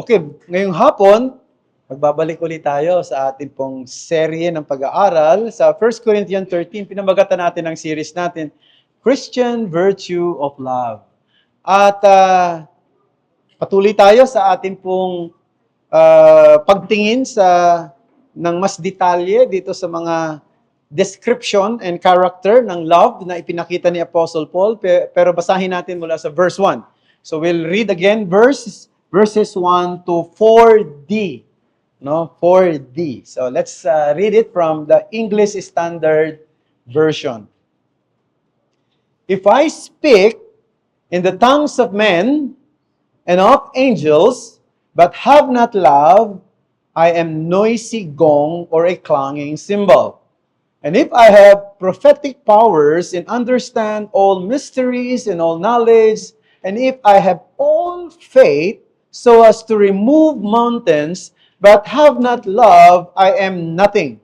Okay, ngayong hapon, magbabalik ulit tayo sa ating pong serye ng pag-aaral sa 1 Corinthians 13. Pinamagatan natin ang series natin, Christian Virtue of Love. At patuloy tayo sa ating pong pagtingin ng mas detalye dito sa mga description and character ng love na ipinakita ni Apostle Paul. Pero basahin natin mula sa verse 1. So we'll read again verses 1 to 4D. No, 4D. So let's read it from the English Standard Version. If I speak in the tongues of men and of angels, but have not love, I am noisy gong or a clanging cymbal. And if I have prophetic powers and understand all mysteries and all knowledge, and if I have all faith so as to remove mountains, but have not love, I am nothing.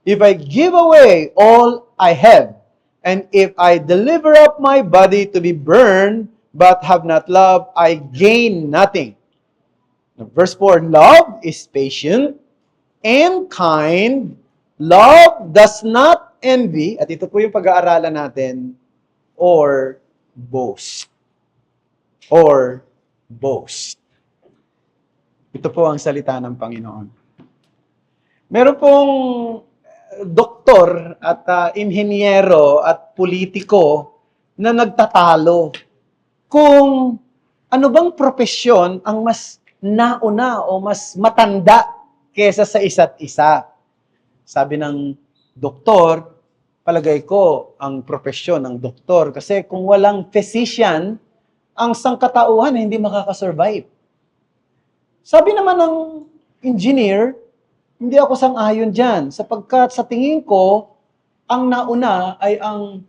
If I give away all I have, and if I deliver up my body to be burned, but have not love, I gain nothing. Verse 4, love is patient and kind. Love does not envy, at ito po yung pag-aaralan natin, or boast. Or boast. Ito po ang salita ng Panginoon. Meron pong doktor at inhinyero at politiko na nagtatalo kung ano bang propesyon ang mas nauna o mas matanda kesa sa isa't isa. Sabi ng doktor, palagay ko ang propesyon ng doktor kasi kung walang physician, ang sangkatauhan hindi makakasurvive. Sabi naman ng engineer, hindi ako sang-ayon dyan sapagkat sa tingin ko, ang nauna ay ang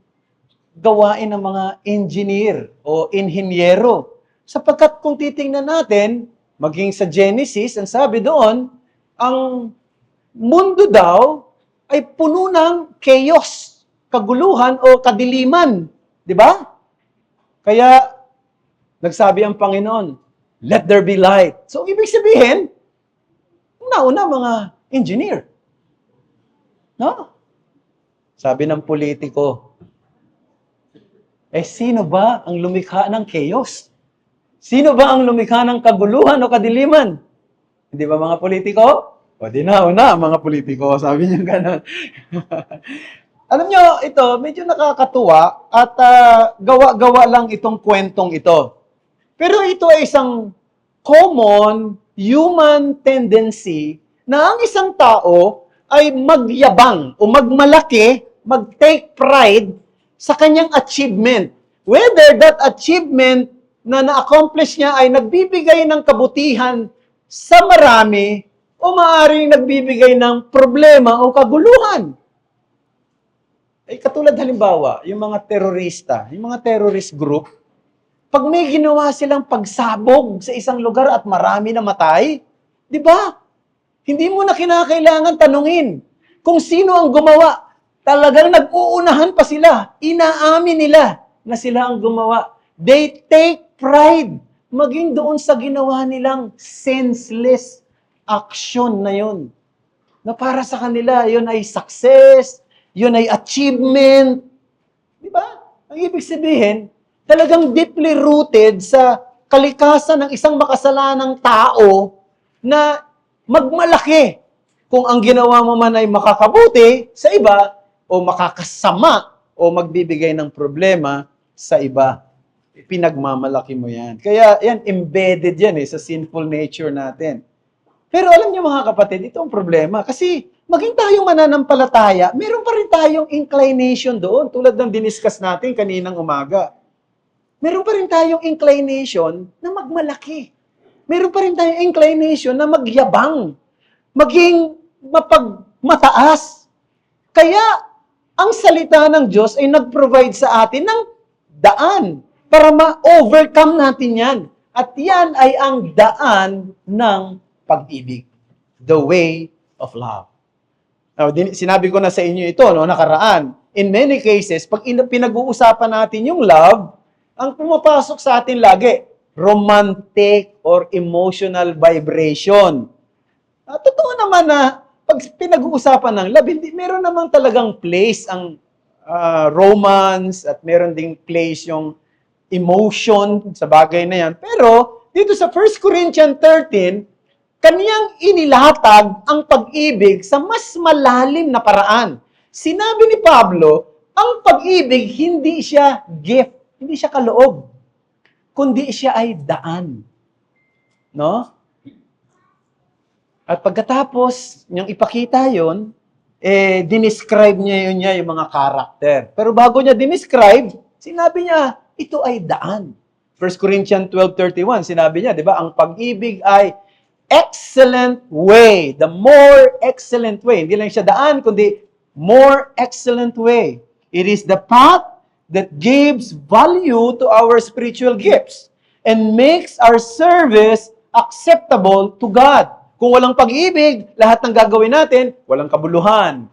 gawain ng mga engineer o inhinyero. Sapagkat kung titingnan natin, maging sa Genesis, ang sabi doon, ang mundo daw ay puno ng chaos, kaguluhan o kadiliman. Di ba? Kaya, nagsabi ang Panginoon, let there be light. So, ibig sabihin, nauna mga engineer. No? Sabi ng politiko, sino ba ang lumikha ng chaos? Sino ba ang lumikha ng kaguluhan o kadiliman? Hindi ba mga politiko? O di nauna mga politiko. Sabi niya gano'n. Alam nyo, ito, medyo nakakatuwa at gawa-gawa lang itong kwentong ito. Pero ito ay isang common human tendency na ang isang tao ay magyabang o magmalaki, mag-take pride sa kanyang achievement. Whether that achievement na na-accomplish niya ay nagbibigay ng kabutihan sa marami o maaaring nagbibigay ng problema o kaguluhan. Katulad halimbawa, yung mga terorista, yung mga terrorist group, pag may ginawa silang pagsabog sa isang lugar at marami na matay, di ba? Hindi mo na kinakailangan tanungin kung sino ang gumawa. Talagang nag-uunahan pa sila. Inaamin nila na sila ang gumawa. They take pride maging doon sa ginawa nilang senseless action na yun. Na para sa kanila, yun ay success, yun ay achievement. Di ba? Ang ibig sabihin, talagang deeply rooted sa kalikasan ng isang makasalanang tao na magmalaki kung ang ginawa mo man ay makakabuti sa iba o makakasama o magbibigay ng problema sa iba. Pinagmamalaki mo yan. Kaya yan, embedded yan sa sinful nature natin. Pero alam niyo mga kapatid, ito ang problema. Kasi maging tayong mananampalataya, meron pa rin tayong inclination doon tulad ng diniscuss natin kaninang umaga. Meron pa rin tayong inclination na magmalaki. Meron pa rin tayong inclination na magyabang. Maging mapagmataas. Kaya, ang salita ng Diyos ay nag-provide sa atin ng daan para ma-overcome natin yan. At yan ay ang daan ng pag-ibig. The way of love. Now, sinabi ko na sa inyo ito, nakaraan. In many cases, pag pinag-uusapan natin yung love, ang pumapasok sa atin lagi, romantic or emotional vibration. Totoo naman na pag pinag-uusapan ng love, hindi, meron naman talagang place ang romance at meron ding place yung emotion sa bagay na yan. Pero dito sa 1 Corinthians 13, kaniyang inilatag ang pag-ibig sa mas malalim na paraan. Sinabi ni Pablo, ang pag-ibig hindi siya gift, hindi siya kaloob, kundi siya ay daan. No? At pagkatapos niyang ipakita yon, dinescribe niya yung mga karakter. Pero bago niya dinescribe, sinabi niya, ito ay daan. 1 Corinthians 12:31, sinabi niya, di ba, ang pag-ibig ay excellent way. The more excellent way. Hindi lang siya daan, kundi more excellent way. It is the path that gives value to our spiritual gifts and makes our service acceptable to God. Kung walang pag-ibig, lahat ng gagawin natin, walang kabuluhan.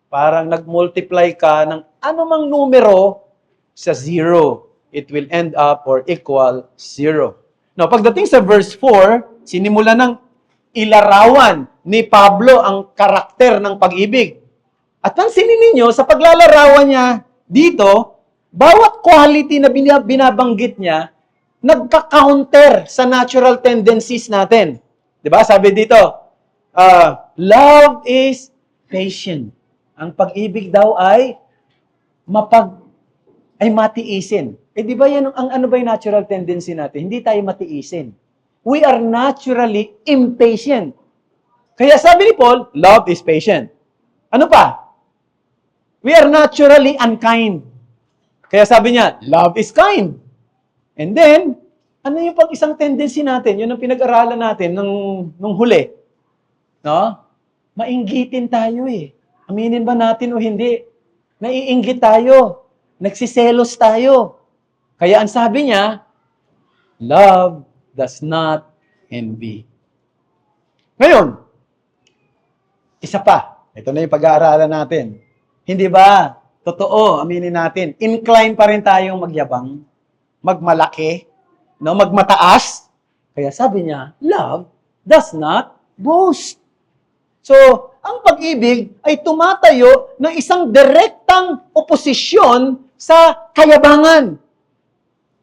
Parang nag-multiply ka ng anumang numero sa zero. It will end up or equal zero. Now, pagdating sa verse 4, sinimula ng ilarawan ni Pablo ang karakter ng pag-ibig. At pansinin ninyo, sa paglalarawan niya dito, bawat quality na binabanggit niya, nagka-counter sa natural tendencies natin. Diba? Sabi dito, love is patient. Ang pag-ibig daw ay matiisin. Di ba yan ang ano ba yung natural tendency natin? Hindi tayo matiisin. We are naturally impatient. Kaya sabi ni Paul, love is patient. Ano pa? We are naturally unkind. Kaya sabi niya, love is kind. And then, ano yung pag-isang tendency natin? Yun ang pinag-aralan natin nung huli. No? Mainggitin tayo eh. Aminin ba natin o hindi? Naiinggit tayo. Nagsiselos tayo. Kaya ang sabi niya, love does not envy. Ngayon, isa pa. Ito na yung pag-aaralan natin. Hindi ba? Totoo, aminin natin. Incline pa rin tayong magyabang, magmalaki, no, magmataas. Kaya sabi niya, love does not boast. So, ang pag-ibig ay tumatayo ng isang direktang oposisyon sa kayabangan.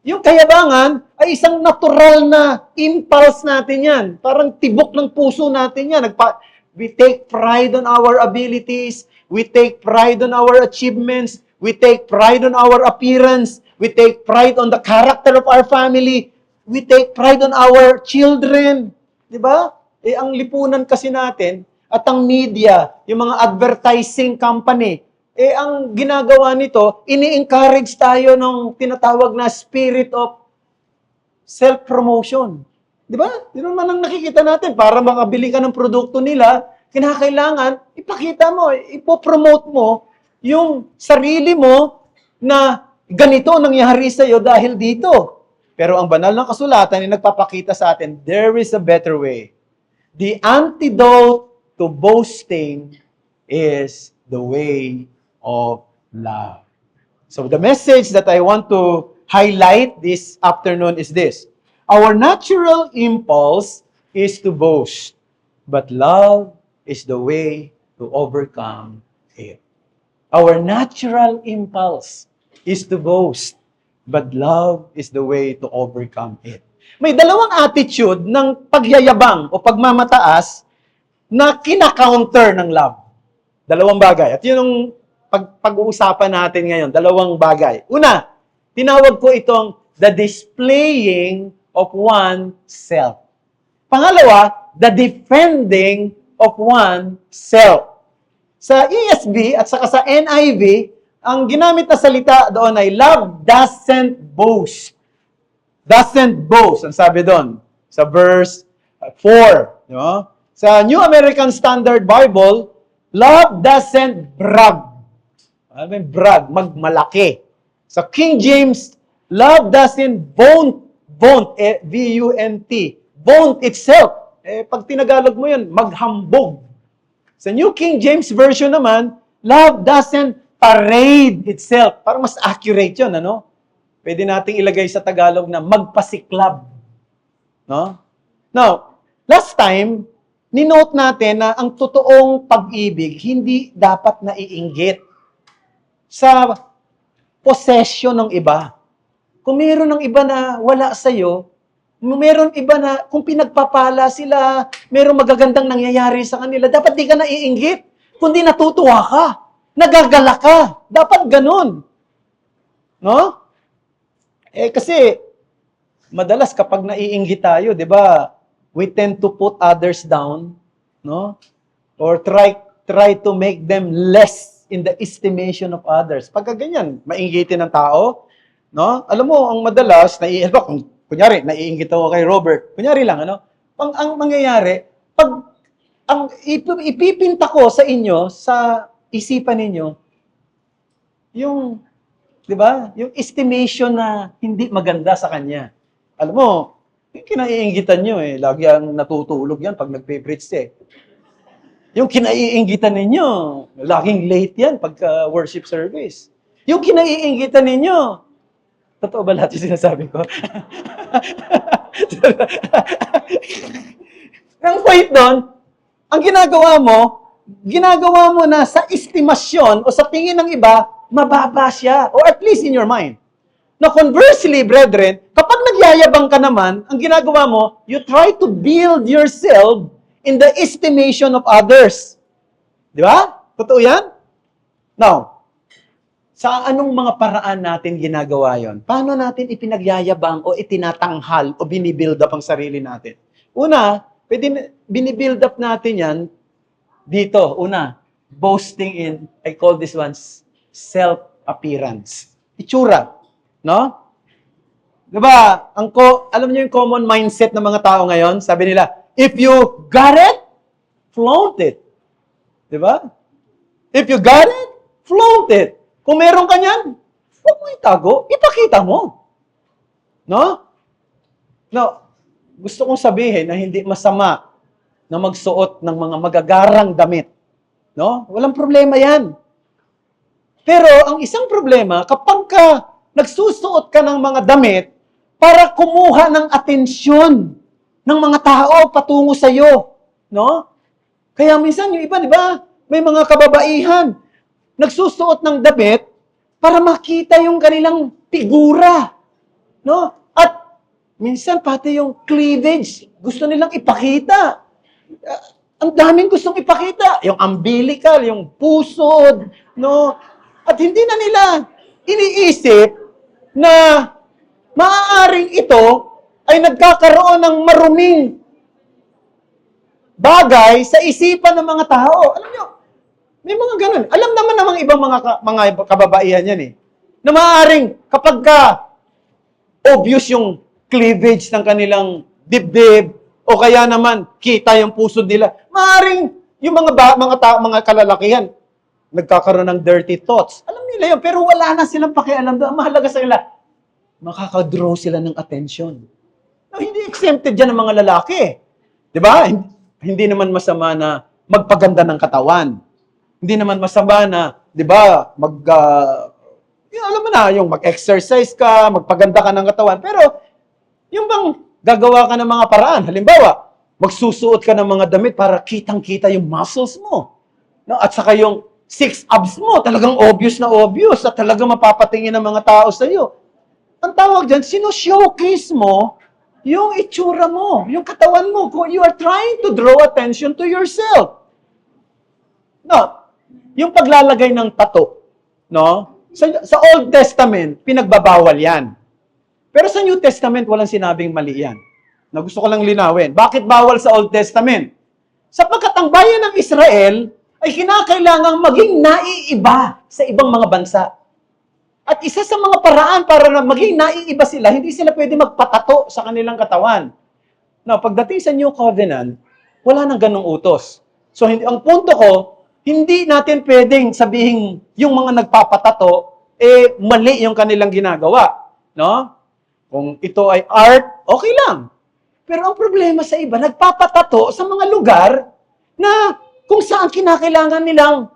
Yung kayabangan ay isang natural na impulse natin yan. Parang tibok ng puso natin yan. We take pride on our abilities. We take pride on our achievements. We take pride on our appearance. We take pride on the character of our family. We take pride on our children. Di ba? Ang lipunan kasi natin at ang media, yung mga advertising company, ang ginagawa nito, ini-encourage tayo ng tinatawag na spirit of self-promotion. Di ba? Yun naman ang nakikita natin. Para makabili ka ng produkto nila, kinakailangan, ipakita mo, ipopromote mo yung sarili mo na ganito nangyari sa'yo dahil dito. Pero ang banal na kasulatan ay nagpapakita sa atin, there is a better way. The antidote to boasting is the way of love. So the message that I want to highlight this afternoon is this. Our natural impulse is to boast, but love is the way to overcome it. Our natural impulse is to boast, but love is the way to overcome it. May dalawang attitude ng pagyayabang o pagmamataas na kina-counter ng love. Dalawang bagay. At yun ang pag-uusapan natin ngayon. Dalawang bagay. Una, tinawag ko itong the displaying of oneself. Pangalawa, the defending of oneself. Sa ESV at saka sa NIV, ang ginamit na salita doon ay love doesn't boast. Doesn't boast. Ang sabi doon sa verse 4. No? Sa New American Standard Bible, love doesn't brag. Ano yung brag? Magmalaki. Sa King James, love doesn't vaunt, V-U-N-T, vaunt itself. Pag tinagalog mo yun, maghambog. Sa New King James Version naman, love doesn't parade itself. Parang mas accurate yun, ano? Pwede nating ilagay sa Tagalog na magpasiklab. No? Now, last time, ninote natin na ang totoong pag-ibig hindi dapat naiinggit sa possession ng iba. Kung meron ng iba na wala sa'yo, meron iba na kung pinagpapala sila, meron magagandang nangyayari sa kanila, dapat di ka naiinggit, kundi natutuwa ka, nagagala ka. Dapat ganun. No? Kasi, madalas kapag naiinggit tayo, di ba, we tend to put others down, no? Or try to make them less in the estimation of others. Pagka ganyan, mainggitin ng tao, no? Alam mo, ang madalas, kunyari, naiinggit ako kay Robert, kunyari lang, ano? Ang mangyayari, ang ipipinta ko sa inyo, sa isipan ninyo, yung, di ba? Yung estimation na hindi maganda sa kanya. Alam mo, yung kinaiinggitan nyo lagi ang natutulog yan pag nagpe-preach Yung kinaiinggitan ninyo, laging late yan pagka worship service. Yung kinaiinggitan ninyo, totoo ba lahat yung sinasabi ko? Ang point doon, ang ginagawa mo na sa estimasyon o sa tingin ng iba, mababa siya. Or at least in your mind. Now, conversely, brethren, kapag nagyayabang ka naman, ang ginagawa mo, you try to build yourself in the estimation of others. Di ba? Totoo yan? Now, sa anong mga paraan natin ginagawa yon? Paano natin ipinagyayabang o itinatanghal o binibuild up ang sarili natin? Una, binibuild up natin yan dito. Una, boasting in, I call this one, self-appearance. Itsura. No? Diba? Alam niyo yung common mindset ng mga tao ngayon? Sabi nila, if you got it, flaunt it. Diba? If you got it, flaunt it. Kung meron ka niyan, huwag mo itago, ipakita mo. No? No, gusto kong sabihin na hindi masama na magsuot ng mga magagarang damit. No? Walang problema yan. Pero ang isang problema, kapag nagsusuot ka ng mga damit para kumuha ng atensyon ng mga tao patungo sa iyo, no? Kaya minsan yung iba, di ba? May mga kababaihan nagsusuot ng damit para makita yung kanilang figura, no? At minsan pati yung cleavage gusto nilang ipakita. Ang daming gustong ipakita, yung umbilical, yung pusod, no? At hindi na nila iniisip na maaaring ito ay nagkakaroon ng maruming bagay sa isipan ng mga tao. Alam nyo, may mga ganun. Alam naman namang ibang mga kababaihan yan na maaaring kapag obvious yung cleavage ng kanilang dibdib o kaya naman kita yung pusod nila, maaaring yung mga kalalakihan nagkakaroon ng dirty thoughts. Alam nila yun, pero wala na silang pakialam doon. Ang mahalaga sa nila, makakadraw sila ng attention. No, hindi exempted dyan ng mga lalaki. Di ba? Hindi naman masama na magpaganda ng katawan. Hindi naman masama na, di ba, alam mo na, yung mag-exercise ka, magpaganda ka ng katawan. Pero, yung bang gagawa ka ng mga paraan, halimbawa, magsusuot ka ng mga damit para kitang-kita yung muscles mo. No? At saka yung six abs mo, talagang obvious na obvious at talagang mapapatingin ng mga tao sa iyo. Ang tawag dyan, sino-showcase mo yung itsura mo, yung katawan mo. You are trying to draw attention to yourself. No, yung paglalagay ng tattoo, no? Sa Old Testament, pinagbabawal yan. Pero sa New Testament, walang sinabing mali yan. Na gusto ko lang linawin. Bakit bawal sa Old Testament? Sapagkat ang bayan ng Israel ay kinakailangang maging naiiba sa ibang mga bansa. At isa sa mga paraan para na maging naiiba sila, hindi sila pwede magpatato sa kanilang katawan. Now, pagdating sa New Covenant, wala nang ganong utos. So, ang punto ko, hindi natin pwedeng sabihin yung mga nagpapatato, mali yung kanilang ginagawa. No? Kung ito ay art, okay lang. Pero ang problema sa iba, nagpapatato sa mga lugar na kung saan kinakailangan nilang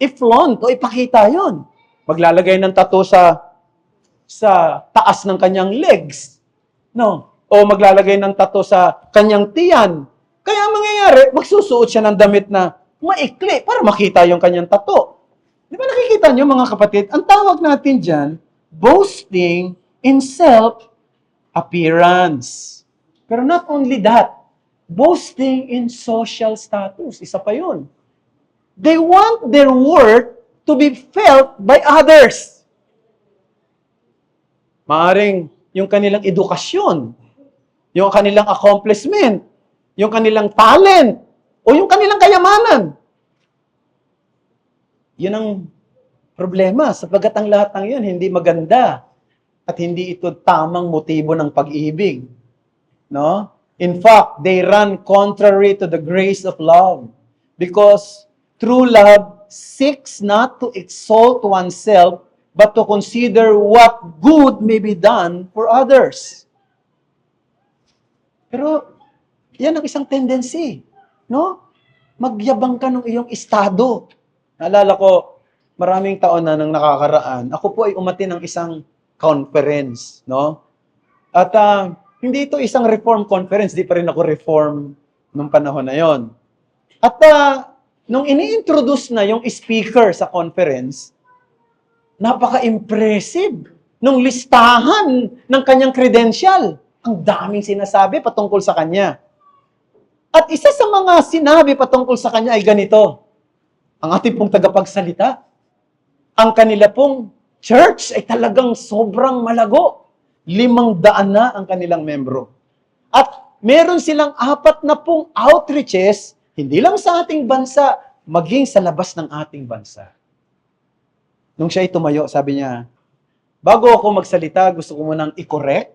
i-flaunt o ipakita yon. Maglalagay ng tattoo sa taas ng kanyang legs. No. o maglalagay ng tattoo sa kanyang tiyan. Kaya ang mangyayari, magsusuot siya ng damit na maikli para makita yung kanyang tattoo. Di ba nakikita niyo mga kapatid? Ang tawag natin dyan, boasting in self-appearance. Pero not only that, boasting in social status. Isa pa yun. They want their worth to be felt by others. Maaring yung kanilang edukasyon, yung kanilang accomplishment, yung kanilang talent, o yung kanilang kayamanan. Yun ang problema, sapagkat ang lahat ng yun hindi maganda at hindi ito tamang motibo ng pag-ibig. No? In fact, they run contrary to the grace of love because true love seeks not to exalt oneself but to consider what good may be done for others. Pero, yan ang isang tendency. No? Magyabang ka ng iyong estado. Naalala ko, maraming taon na nang nakakaraan, ako po ay umati ng isang conference. No? At hindi ito isang reform conference, di pa rin ako reform nung panahon na yon. At nung ini-introduce na yung speaker sa conference, napaka-impressive nung listahan ng kanyang credential. Ang daming sinasabi patungkol sa kanya. At isa sa mga sinabi patungkol sa kanya ay ganito. Ang ating pong tagapagsalita, ang kanila pong church ay talagang sobrang malago. 500 na ang kanilang membro. At meron silang 40 outreaches, hindi lang sa ating bansa, maging sa labas ng ating bansa. Nung siya ay tumayo, sabi niya, bago ako magsalita, gusto ko munang i-correct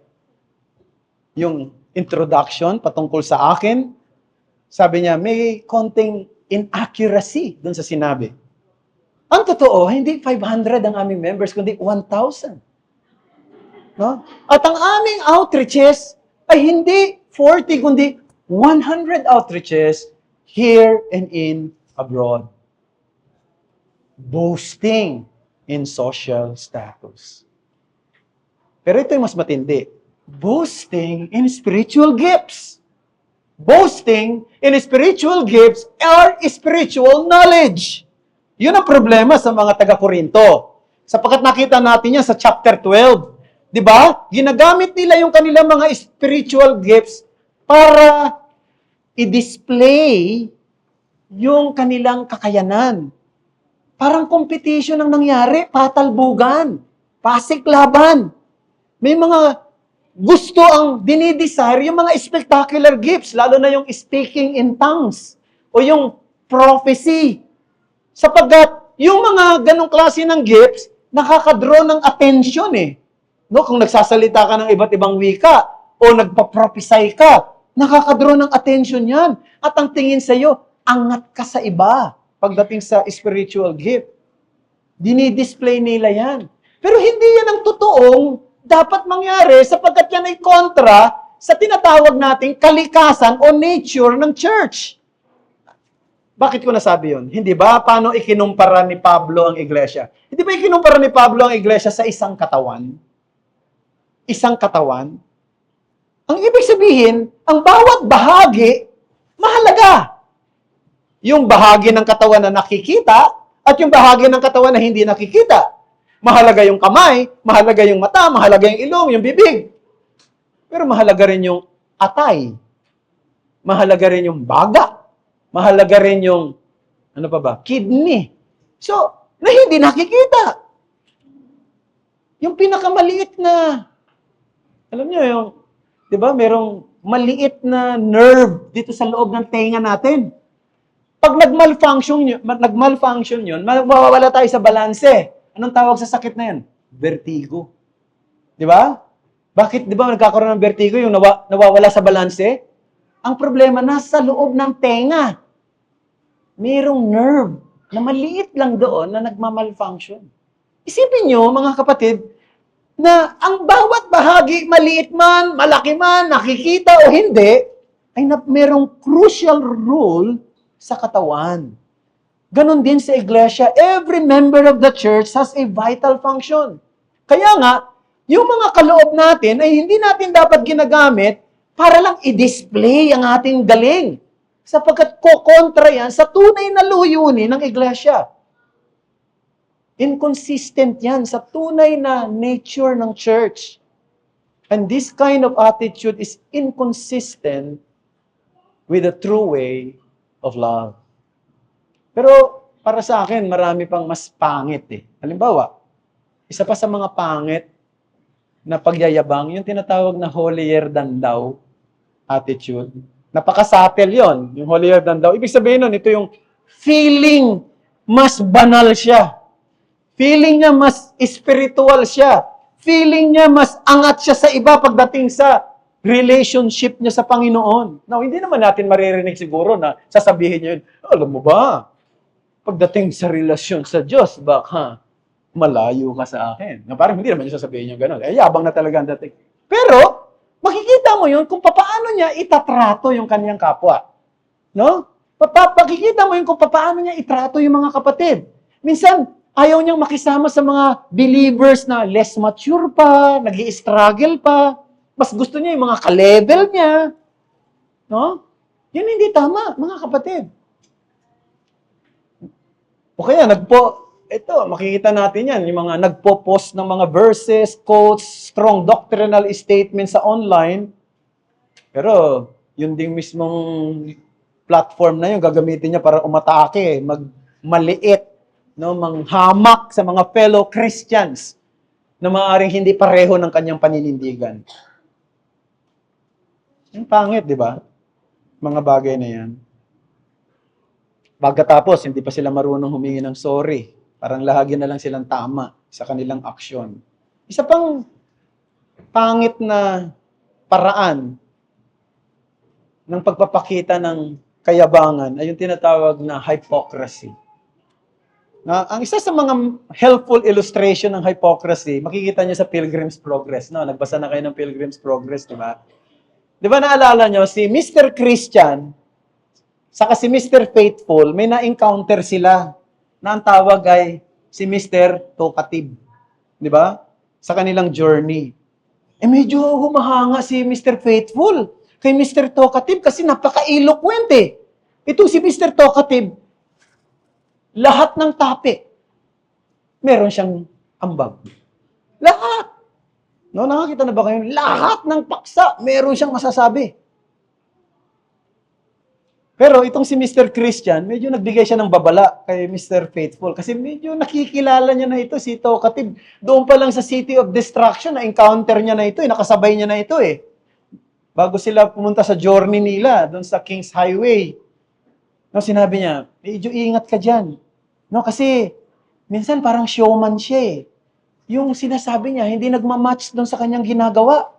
yung introduction patungkol sa akin. Sabi niya, may konting inaccuracy dun sa sinabi. Ang totoo, hindi 500 ang aming members, kundi 1,000. No? At ang aming outreaches ay hindi 40, kundi 100 outreaches here and in abroad. Boasting in social status. Pero ito yung mas matindi. Boasting in spiritual gifts. Boasting in spiritual gifts or spiritual knowledge. Yun ang problema sa mga taga-Korinto. Sapagkat nakita natin yan sa chapter 12. Di ba? Ginagamit nila yung kanilang mga spiritual gifts para i-display yung kanilang kakayanan. Parang competition ang nangyari, patalbugan, pasiklaban. May mga gusto ang dinidesire, yung mga spectacular gifts, lalo na yung speaking in tongues o yung prophecy. Sapagkat yung mga ganong klase ng gifts, nakakadraw ng attention eh. No, kung nagsasalita ka ng iba't ibang wika o nagpa-prophesy ka, nakakadraw ng attention yan. At ang tingin sa iyo, angat ka sa iba pagdating sa spiritual gift. Dinidisplay nila yan. Pero hindi yan ang totoong dapat mangyari sapagkat yan ay kontra sa tinatawag nating kalikasan o nature ng church. Bakit ko nasabi yun? Hindi ba? Paano ikinumpara ni Pablo ang iglesia? Hindi ba ikinumpara ni Pablo ang iglesia sa isang katawan? Isang katawan? Ang ibig sabihin, ang bawat bahagi, mahalaga. Yung bahagi ng katawan na nakikita at yung bahagi ng katawan na hindi nakikita. Mahalaga yung kamay, mahalaga yung mata, mahalaga yung ilong, yung bibig. Pero mahalaga rin yung atay. Mahalaga rin yung baga. Mahalaga rin yung, ano pa ba, kidney. So, na hindi nakikita. Yung pinakamaliit na, alam nyo yung, di ba, merong maliit na nerve dito sa loob ng tenga natin. Pag nag-malfunction yun, mawawala tayo sa balanse. Anong tawag sa sakit na yan? Vertigo. Di ba? Bakit, di ba, nagkakaroon ng vertigo yung nawawala sa balanse? Ang problema, nasa loob ng tenga. Merong nerve na maliit lang doon na nagmamalfunction. Isipin nyo, mga kapatid, na ang bawat bahagi, maliit man, malaki man, nakikita o hindi, ay merong crucial role sa katawan. Ganon din sa iglesia. Every member of the church has a vital function. Kaya nga, yung mga kaloob natin ay hindi natin dapat ginagamit para lang i-display ang ating galing. Sapagkat kokontra yan sa tunay na layunin ng iglesia. Inconsistent yan sa tunay na nature ng church. And this kind of attitude is inconsistent with the true way of love. Pero para sa akin, marami pang mas pangit eh. Halimbawa, isa pa sa mga pangit na pagyayabang, yung tinatawag na holier than thou attitude. Napaka-subtle yon, yung holier than thou. Ibig sabihin nun, ito yung feeling mas banal siya. Feeling niya mas spiritual siya. Feeling niya mas angat siya sa iba pagdating sa relationship niya sa Panginoon. Now, hindi naman natin maririnig siguro na sasabihin niya yun, alam mo ba, pagdating sa relasyon sa Diyos, baka malayo ka sa akin. Na parang hindi naman niya sasabihin niya gano'n. Yabang na talaga ang dating. Pero, makikita mo yun kung paano niya itatrato yung kanyang kapwa. No? Makikita mo yun kung paano niya itrato yung mga kapatid. Minsan, ayaw niyang makisama sa mga believers na less mature pa, nag-i-struggle pa. Mas gusto niya yung mga ka-level niya. No? Yun hindi tama, mga kapatid. O kaya, ito, makikita natin yan, yung mga nagpo-post ng mga verses, quotes, strong doctrinal statements sa online. Pero, yun ding mismong platform na yun, gagamitin niya para umatake, maliit, no, manghamak sa mga fellow Christians na maaaring hindi pareho ng kanyang paninindigan. Yung pangit, di ba? Mga bagay na yan. Pagkatapos, hindi pa sila marunong humingi ng sorry. Parang lahagi na lang silang tama sa kanilang aksyon. Isa pang pangit na paraan ng pagpapakita ng kayabangan ay yung tinatawag na hypocrisy. Ang isa sa mga helpful illustration ng hypocrisy, makikita niyo sa Pilgrim's Progress. No? Nagbasa na kayo ng Pilgrim's Progress, di ba? Di ba naalala niyo, si Mr. Christian, saka si Mr. Faithful, may na-encounter sila na ang tawag ay si Mr. Talkative. Di ba? Sa kanilang journey. Medyo humahanga si Mr. Faithful kay Mr. Talkative kasi napaka-eloquent eh. Ito si Mr. Talkative, lahat ng topic, meron siyang ambag. Lahat. No, nakakita na ba kayo? Lahat ng paksa, meron siyang masasabi. Pero itong si Mr. Christian, medyo nagbigay siya ng babala kay Mr. Faithful kasi medyo nakikilala niya na ito, si Talkative. Doon pa lang sa City of Destruction, na-encounter niya na ito, nakasabay niya na ito eh. Bago sila pumunta sa journey nila, doon sa King's Highway. No, sinabi niya, medyo ingat ka dyan. No, kasi minsan parang showman siya eh. Yung sinasabi niya, hindi nagmamatch doon sa kanyang ginagawa.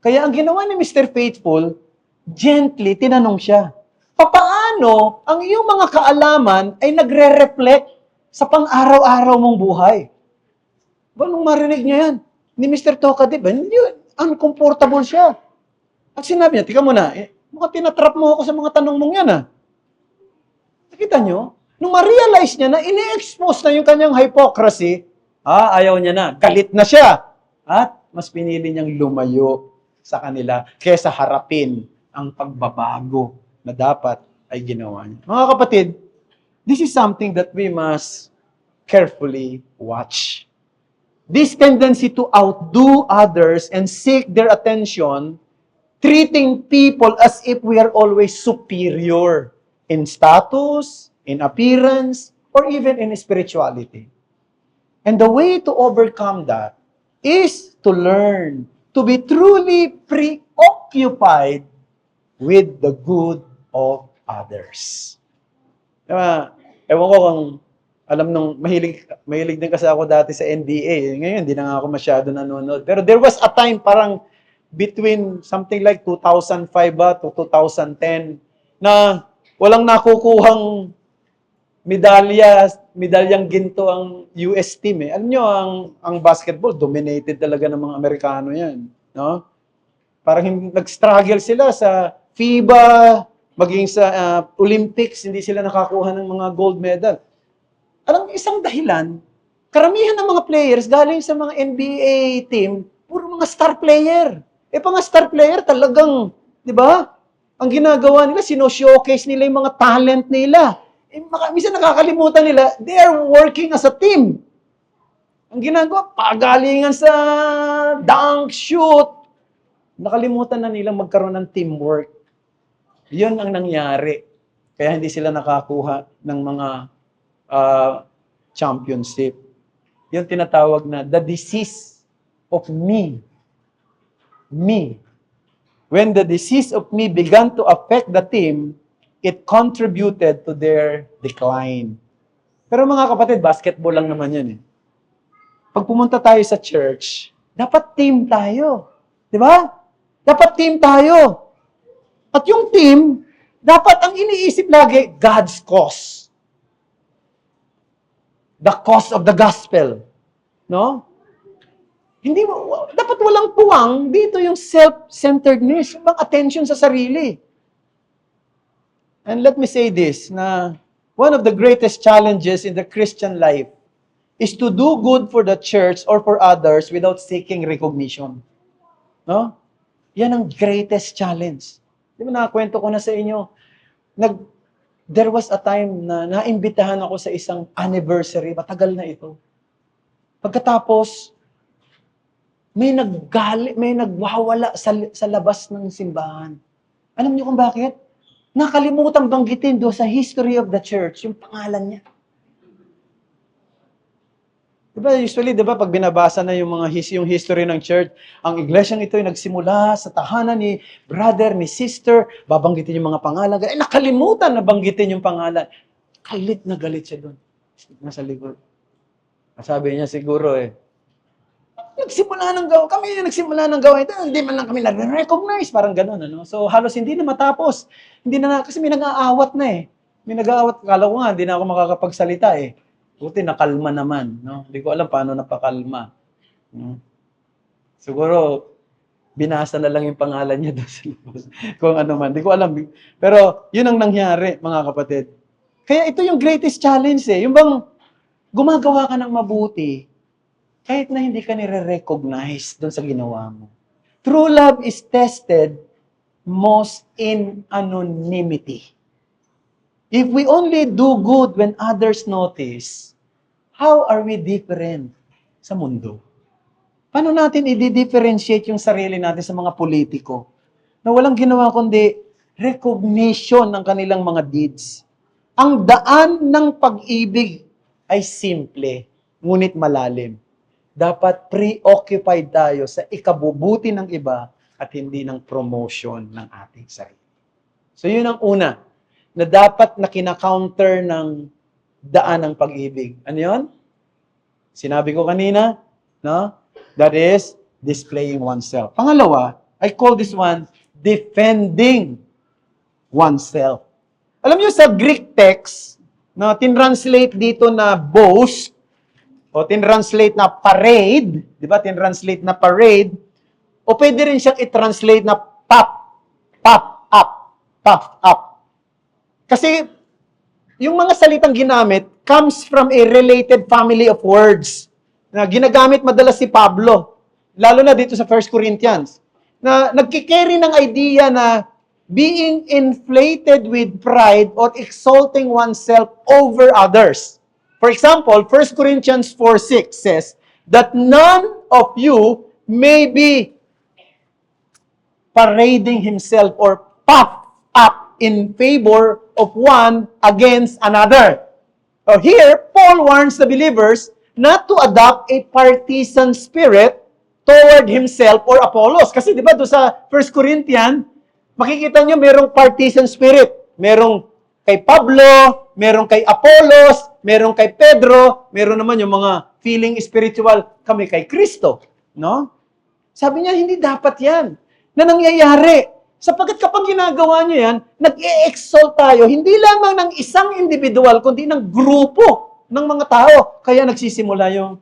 Kaya ang ginawa ni Mr. Faithful, gently tinanong siya, papaano ang iyong mga kaalaman ay nagre-reflect sa pang-araw-araw mong buhay? Ba, nung marinig niya yan, ni Mr. Talkative, hindi, uncomfortable siya. At sinabi niya, tika muna, mukhang tinatrap mo ako sa mga tanong mong yan, Nakita niyo? Nung ma-realize niya na ini-expose na yung kanyang hypocrisy, ayaw niya na, galit na siya. At mas pinili niyang lumayo sa kanila kaysa harapin ang pagbabago na dapat ay ginawa niya. Mga kapatid, this is something that we must carefully watch. This tendency to outdo others and seek their attention, treating people as if we are always superior in status, in appearance, or even in spirituality. And the way to overcome that is to learn to be truly preoccupied with the good of others. Ewan ko kung alam nung mahilig din kasi ako dati sa NBA. Ngayon, hindi na nga ako masyado nanonood. Pero there was a time parang between something like 2005 to 2010 na walang nakukuhang medalyang ginto ang US team eh. Alam nyo, ang basketball, dominated talaga ng mga Amerikano yan. No? Parang nag-struggle sila sa FIBA, maging sa Olympics, hindi sila nakakuha ng mga gold medal. Alam, isang dahilan, karamihan ng mga players galing sa mga NBA team, puro mga star player. Mga star player talagang Di ba? Ang ginagawa nila, sino-showcase nila yung mga talent nila. Minsan nakakalimutan nila, they are working as a team. Ang ginagawa, pagalingan sa dunk, shoot. Nakalimutan na nilang magkaroon ng teamwork. Yun ang nangyari. Kaya hindi sila nakakuha ng mga championship. Yung tinatawag na the disease of me. Me. When the disease of me began to affect the team, it contributed to their decline. Pero mga kapatid, basketball lang naman yan eh. Pag pumunta tayo sa church, dapat team tayo. Di ba? Dapat team tayo. At yung team, dapat ang iniisip lagi, God's cause. The cause of the gospel. No? Hindi mo, dapat walang puwang dito yung self-centeredness, yung attention sa sarili. And let me say this, na one of the greatest challenges in the Christian life is to do good for the church or for others without seeking recognition. No? Yan ang greatest challenge. Di ba nakakwento ko na sa inyo, there was a time na naimbitahan ako sa isang anniversary, matagal na ito. Pagkatapos, may nagwawala sa labas ng simbahan. Alam niyo kung bakit? Nakalimutan banggitin doon sa history of the church, yung pangalan niya. Usually, pag binabasa na yung yung history ng church, ang iglesyang ito ay nagsimula sa tahanan ni brother, ni sister, babanggitin yung mga pangalan. Nakalimutan na banggitin yung pangalan. Galit na galit siya doon. Nasa likod. Sabi niya siguro nagsimula ng gawain. Hindi man lang kami nare-recognize. Parang gano'n. Ano? So, halos hindi na matapos. Kasi may nag-aawat na eh. May nag-aawat. Kala ko nga, hindi na ako makakapagsalita eh. Buti, nakalma naman. No? Hindi ko alam paano napakalma. No? Siguro, binasa na lang yung pangalan niya doon sa labas. Kung ano man. Hindi ko alam. Pero, yun ang nangyari, mga kapatid. Kaya ito yung greatest challenge eh. Yung bang gumagawa ka ng mabuti, kahit na hindi ka nire-recognize doon sa ginawa mo. True love is tested most in anonymity. If we only do good when others notice, how are we different sa mundo? Paano natin i-differentiate yung sarili natin sa mga politiko na walang ginawa kundi recognition ng kanilang mga deeds? Ang daan ng pag-ibig ay simple, ngunit malalim. Dapat preoccupied tayo sa ikabubuti ng iba at hindi ng promotion ng ating sarili. So yun ang una, na dapat na kina-counter ng daan ng pag-ibig. Ano yun? Sinabi ko kanina, no? That is displaying oneself. Pangalawa, I call this one defending oneself. Alam niyo sa Greek text, na tinranslate dito na boast, o tinranslate na parade, di ba? Tinranslate na parade, o pwede rin siyang i-translate na puff up. Kasi, yung mga salitang ginamit comes from a related family of words na ginagamit madalas si Pablo, lalo na dito sa 1 Corinthians, na nagkikerry ng idea na being inflated with pride or exalting oneself over others. For example, 1 Corinthians 4:6 says that none of you may be parading himself or puffed up in favor of one against another. So here, Paul warns the believers not to adopt a partisan spirit toward himself or Apollos. Kasi di ba doon sa 1 Corinthians, makikita nyo merong partisan spirit. Merong kay Pablo, merong kay Apollos, merong kay Pedro, meron naman yung mga feeling spiritual, kami kay Kristo. No? Sabi niya, hindi dapat yan. Na nangyayari. Sapagkat kapag ginagawa niyo yan, nag-e-exalt tayo, hindi lamang ng isang individual, kundi ng grupo ng mga tao. Kaya nagsisimula yung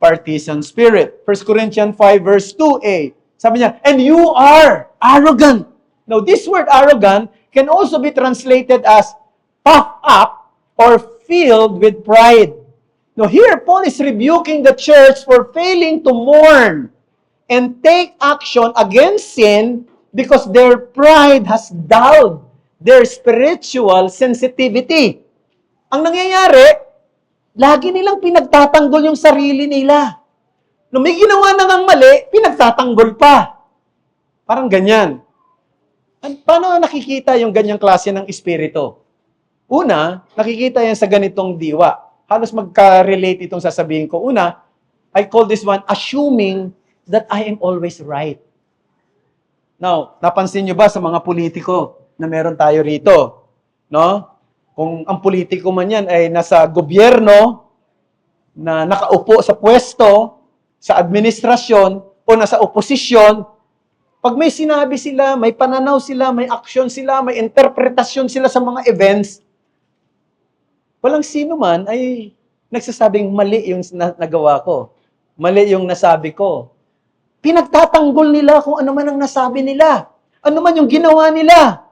partisan spirit. 1 Corinthians 5 verse 2a. Sabi niya, and you are arrogant. Now, this word arrogant can also be translated as puffed up or filled with pride. Now, here, Paul is rebuking the church for failing to mourn and take action against sin because their pride has dulled their spiritual sensitivity. Ang nangyayari, lagi nilang pinagtatanggol yung sarili nila. Nung may ginawa na ngang mali, pinagtatanggol pa. Parang ganyan. Paano nakikita yung ganyang klase ng espiritu? Una, nakikita yan sa ganitong diwa. Halos magka-relate itong sasabihin ko. Una, I call this one assuming that I am always right. Now, napansin nyo ba sa mga politiko na meron tayo rito? No? Kung ang politiko man yan ay nasa gobyerno, na nakaupo sa pwesto, sa administrasyon, o nasa oposisyon, pag may sinabi sila, may pananaw sila, may aksyon sila, may interpretasyon sila sa mga events, walang sino man ay nagsasabing mali yung nagawa ko. Mali yung nasabi ko. Pinagtatanggol nila kung ano man ang nasabi nila. Ano man yung ginawa nila.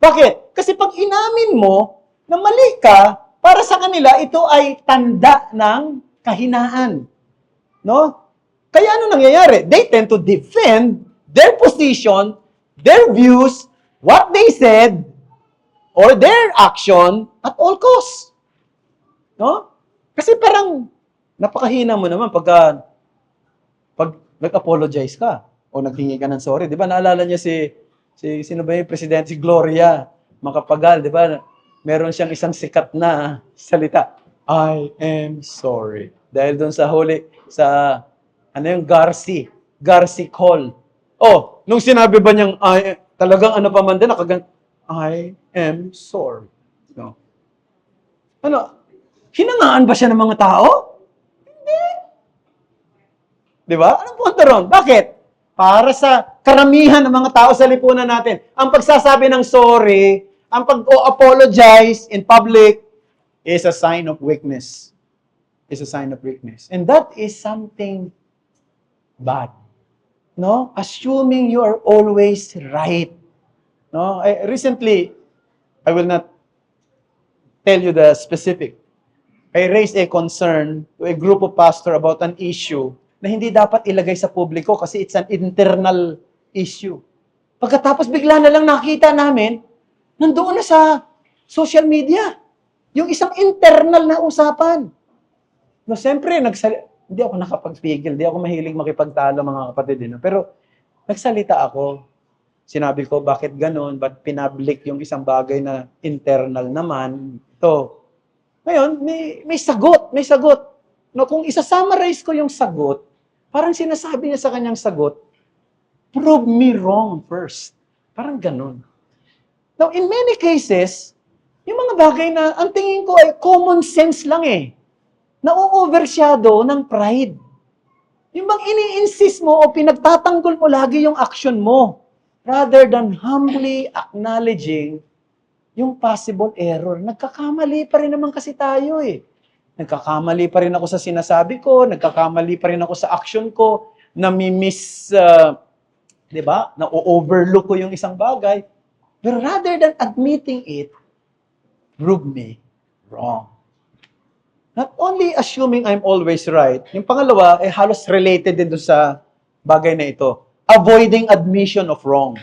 Bakit? Kasi pag inamin mo na mali ka, para sa kanila, ito ay tanda ng kahinaan. No? Kaya ano nangyayari? They tend to defend their position, their views, what they said, or their action at all costs. No? Kasi parang napakahina mo naman pag nag-apologize ka o naghingi ka ng sorry. Di ba? Naalala niyo sino ba yung presidente? Si Gloria Macapagal. Di ba? Meron siyang isang sikat na salita. I am sorry. Dahil doon sa Garci call. Oh, nung sinabi ba niyang, talagang ano pa man din, I am sorry. No. Ano? Hinangaan ba siya ng mga tao? Hindi. Di ba? Anong punto ron? Bakit? Para sa karamihan ng mga tao sa lipunan natin, ang pagsasabi ng sorry, ang pag-apologize in public is a sign of weakness. Is a sign of weakness. And that is something bad. No? Assuming you are always right. No? Recently, I will not tell you the specific. I raised a concern to a group of pastors about an issue na hindi dapat ilagay sa publiko kasi it's an internal issue. Pagkatapos bigla na lang nakita namin, nandoon na sa social media. Yung isang internal na usapan. No, siyempre, hindi ako nakapagpigil, hindi ako mahilig makipagtalo mga kapatid. Pero nagsalita ako. Sinabi ko, bakit ganun? Ba't pinablik yung isang bagay na internal naman? Ito. Ngayon, may sagot. May sagot. No, kung isa-summarize ko yung sagot, parang sinasabi niya sa kanyang sagot, prove me wrong first. Parang ganun. Now, in many cases, yung mga bagay na ang tingin ko ay common sense lang na-overshadow ng pride. Yung bang ini-insist mo o pinagtatanggol mo lagi yung action mo rather than humbly acknowledging yung possible error. Nagkakamali pa rin naman kasi tayo Nagkakamali pa rin ako sa sinasabi ko, nagkakamali pa rin ako sa action ko, di ba? Na-overlook ko yung isang bagay. But rather than admitting it, prove me wrong. Not only assuming I'm always right, yung pangalawa ay halos related din doon sa bagay na ito. Avoiding admission of wrong.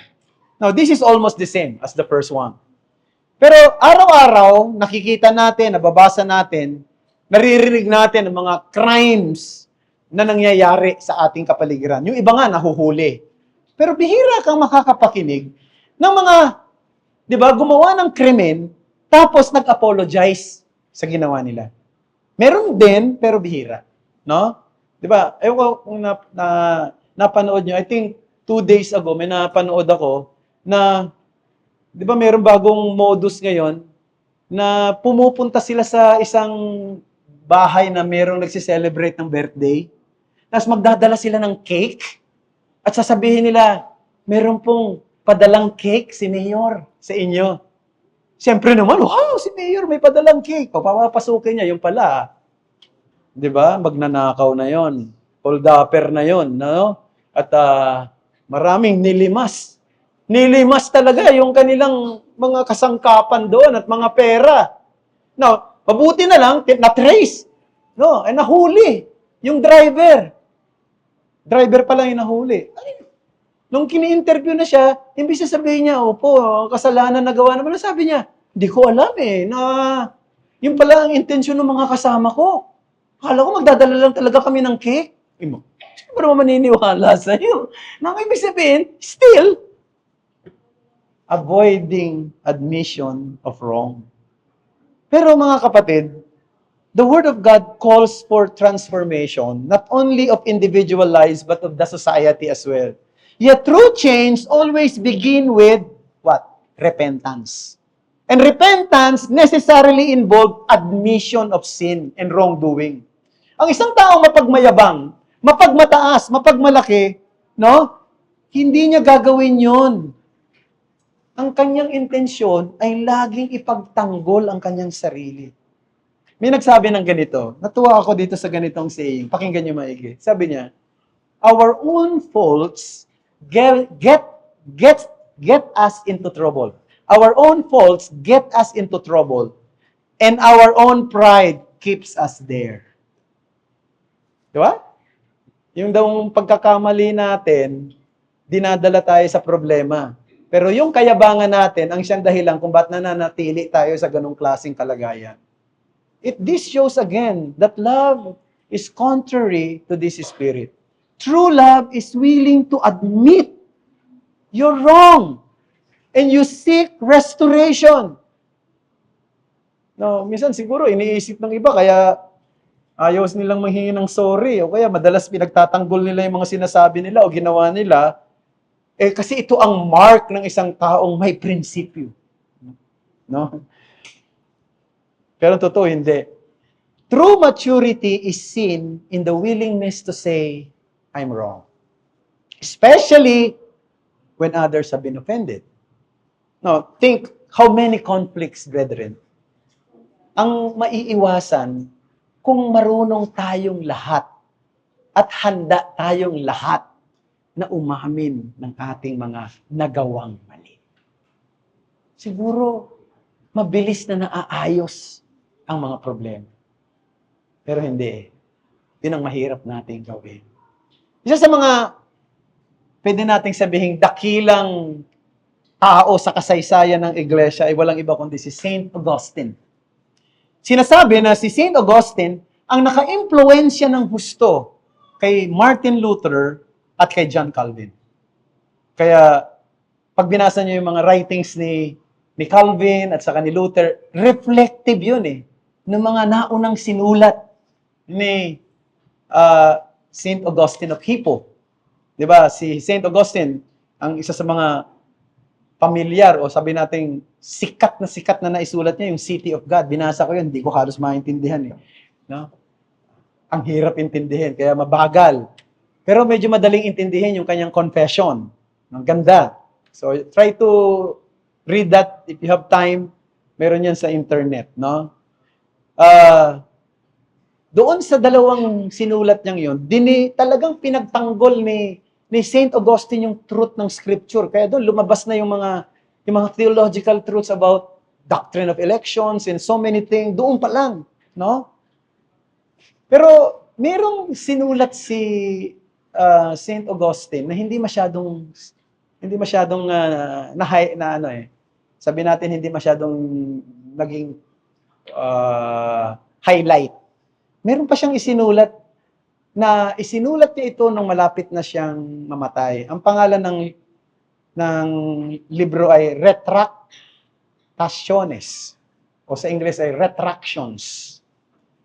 Now, this is almost the same as the first one. Pero araw-araw, nakikita natin, nababasa natin, naririnig natin ang mga crimes na nangyayari sa ating kapaligiran. Yung iba nga, nahuhuli. Pero bihira kang makakapakinig ng mga, di ba, gumawa ng krimen, tapos nag-apologize sa ginawa nila. Meron din, pero bihira. No? Di ba? Ewan ko kung napanood nyo, I think 2 days ago, may napanood ako na, di ba meron bagong modus ngayon na pumupunta sila sa isang bahay na merong nagsiselebrate ng birthday, tapos magdadala sila ng cake, at sasabihin nila, meron pong padalang cake si Mayor sa inyo. Siyempre naman, wow, si Mayor may padalang cake. Papapasukin niya, yung pala. Di ba? Magnanakaw na yon, hold-upper na yon, no? At maraming nilimas. Nilimas talaga yung kanilang mga kasangkapan doon at mga pera. Now, mabuti na lang, na-trace. No, ay nahuli. Yung driver. Driver pa lang yung nahuli. Nung kini-interview na siya, imbis na sabihin niya, opo, kasalanan na gawa naman, sabi niya, hindi ko alam na yun pala ang intensyon ng mga kasama ko. Akala ko magdadala lang talaga kami ng cake. Sino ba naman maniniwala sa'yo? Nang ibig sabihin, still, avoiding admission of wrong. Pero mga kapatid, the Word of God calls for transformation, not only of individual lives, but of the society as well. Yet true change always begin with what? Repentance. And repentance necessarily involve admission of sin and wrongdoing. Ang isang tao mapagmayabang, mapagmataas, mapagmalaki, no? Hindi niya gagawin 'yon. Ang kanyang intensyon ay laging ipagtanggol ang kanyang sarili. May nagsabi ng ganito. Natuwa ako dito sa ganitong saying. Pakinggan niyo maigi. Sabi niya, our own faults get us into trouble. Our own faults get us into trouble. And our own pride keeps us there. Di ba? Yung daw pagkakamali natin, dinadala tayo sa problema. Pero yung kayabangan natin, ang siyang dahilan kung ba't nananatili tayo sa ganong klaseng kalagayan. This shows again that love is contrary to this spirit. True love is willing to admit you're wrong and you seek restoration. No, minsan siguro iniisip ng iba kaya ayaw nilang manghingi ng sorry o kaya madalas pinagtatanggol nila yung mga sinasabi nila o ginawa nila kasi ito ang mark ng isang taong may prinsipyo. No? Pero totoo hindi. True maturity is seen in the willingness to say, I'm wrong. Especially when others have been offended. Now, think how many conflicts, brethren, ang maiiwasan kung marunong tayong lahat at handa tayong lahat na umamin ng ating mga nagawang mali. Siguro, mabilis na naaayos ang mga problema. Pero hindi. Yun ang mahirap nating gawin. Isa sa mga pwede nating sabihing dakilang tao sa kasaysayan ng iglesia ay walang iba kundi si Saint Augustine. Sinasabi na si Saint Augustine ang naka-impluwensya ng husto kay Martin Luther at kay John Calvin. Kaya pag binasa niyo yung mga writings ni Calvin at saka ni Luther, reflective yun ng mga naunang sinulat ni Saint Augustine of Hippo. 'Di ba? Si Saint Augustine, ang isa sa mga pamilyar o sabi nating sikat na naisulat niya yung City of God. Binasa ko 'yun, hindi ko halos maintindihan No? Ang hirap intindihin, kaya mabagal. Pero medyo madaling intindihin yung kanyang confession. Ang ganda. So try to read that if you have time. Meron yan sa internet, no? Doon sa dalawang sinulat niyang yun, talagang pinagtanggol ni Saint Augustine yung truth ng Scripture. Kaya doon lumabas na yung mga theological truths about doctrine of elections and so many things. Doon pa lang, no? Pero merong sinulat si Saint Augustine na hindi masyadong sabi natin hindi masyadong naging highlight. Meron pa siyang isinulat niya ito nung malapit na siyang mamatay. Ang pangalan ng libro ay Retractationes o sa Ingles ay Retractions.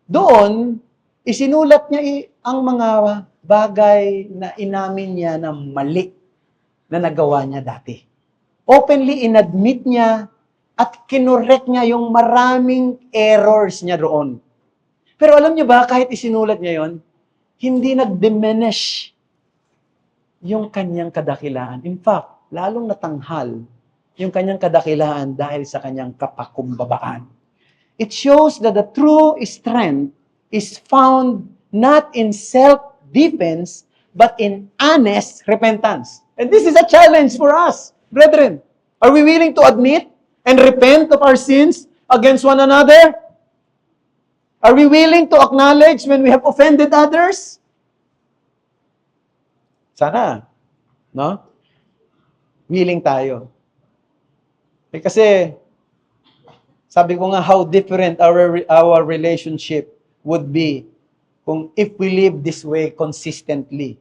Doon, isinulat niya ang mga bagay na inamin niya na mali na nagawa niya dati. Openly inadmit niya at kinorek niya yung maraming errors niya roon. Pero alam niyo ba, kahit isinulat niya yon, hindi nag-diminish yung kanyang kadakilaan. In fact, lalong natanghal yung kanyang kadakilaan dahil sa kanyang kapakumbabaan. It shows that the true strength is found not in self-defense, but in honest repentance. And this is a challenge for us, brethren. Are we willing to admit and repent of our sins against one another? Are we willing to acknowledge when we have offended others? Sana. No? Willing tayo. Kasi, sabi ko nga, how different our relationship would be kung if we live this way consistently.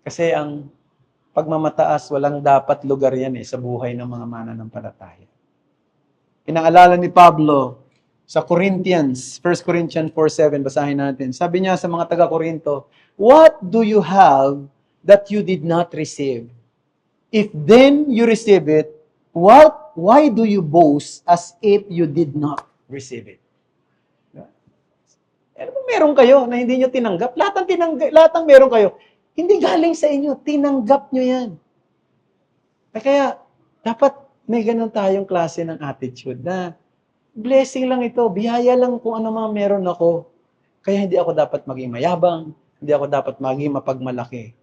Kasi ang pagmamataas, walang dapat lugar yan sa buhay ng mga mananampalataya. Pinaalala ni Pablo sa Corinthians, 1 Corinthians 4:7, basahin natin. Sabi niya sa mga taga-Korinto, "What do you have that you did not receive? If then you receive it, why do you boast as if you did not receive it?" Ano kung meron kayo na hindi nyo tinanggap? Lahat ng meron kayo, hindi galing sa inyo, tinanggap nyo yan. Kaya, dapat may ganun tayong klase ng attitude na blessing lang ito, biyaya lang kung ano mga meron ako. Kaya hindi ako dapat maging mayabang, hindi ako dapat maging mapagmalaki.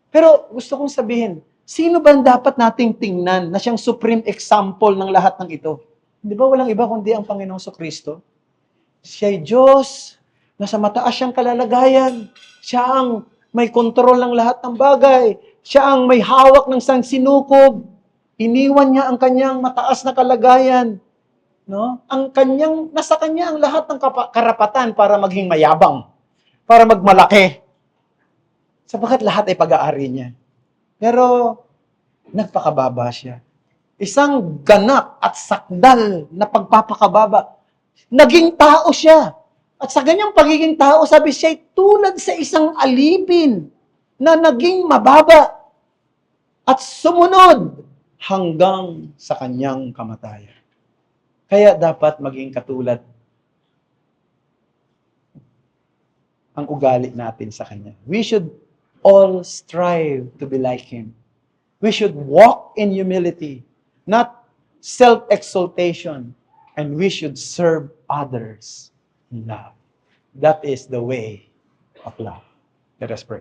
Pero gusto kong sabihin, sino ba dapat nating tingnan na siyang supreme example ng lahat ng ito? Di ba walang iba kundi ang Panginoong Kristo? Siya'y Diyos, nasa mataas siyang kalalagayan. Siya ang may kontrol ng lahat ng bagay. Siya ang may hawak ng sansinukob. Iniwan niya ang kanyang mataas na kalagayan. No? Nasa kanya ang lahat ng karapatan para maging mayabang, para magmalaki. Sapagkat lahat ay pag-aari niya. Pero, nagpakababa siya. Isang ganap at sakdal na pagpapakababa. Naging tao siya. At sa ganyang pagiging tao, sabi siya, tulad sa isang alipin na naging mababa at sumunod hanggang sa kanyang kamatayan. Kaya dapat maging katulad ang ugali natin sa kanya. We should all strive to be like him. We should walk in humility, not self-exaltation, and we should serve others in love. That is the way of love. Let us pray.